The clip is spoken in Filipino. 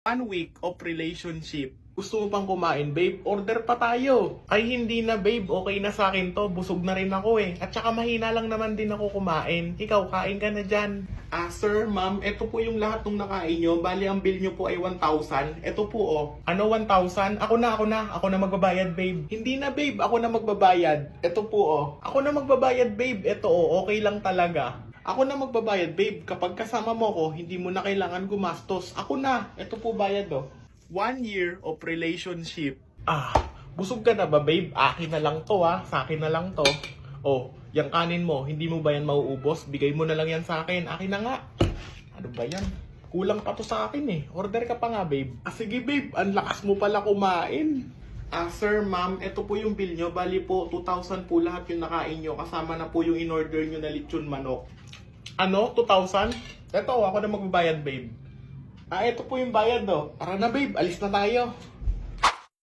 1 week of relationship. Gusto mo pang kumain, babe? Order pa tayo. Ay, hindi na, babe. Okay na sa akin to. Busog na rin ako eh. At saka mahina lang naman din ako kumain. Ikaw, kain ka na dyan. Sir, ma'am, ito po yung lahat ng nakain nyo. Bali, ang bill nyo po ay 1,000. Ito po, oh. Ano, 1,000? Ako na. Ako na magbabayad, babe. Hindi na, babe. Ako na magbabayad. Ito po, oh. Ako na magbabayad, babe. Ito, oh. Okay lang talaga. Ako na magbabayad, babe. Kapag kasama mo ko, hindi mo na kailangan gumastos. Ako na. Ito po bayad, oh. 1 year of relationship. Busog ka na ba, babe? Akin na lang to, Sa akin na lang to. Oh, yung kanin mo, hindi mo ba yan mauubos? Bigay mo na lang yan sa akin. Akin na nga. Ano ba yan? Kulang pa to sa akin eh. Order ka pa nga, babe. Sige, babe. Ang lakas mo pala kumain. Sir, ma'am, ito po yung bill nyo. Bali po, 2,000 po lahat yung nakain nyo. Kasama na po yung in-order nyo na lechon manok. Ano? 2,000? Ito, ako na magbabayad, babe. Ito po yung bayad, oh. Tara na, babe. Alis na tayo.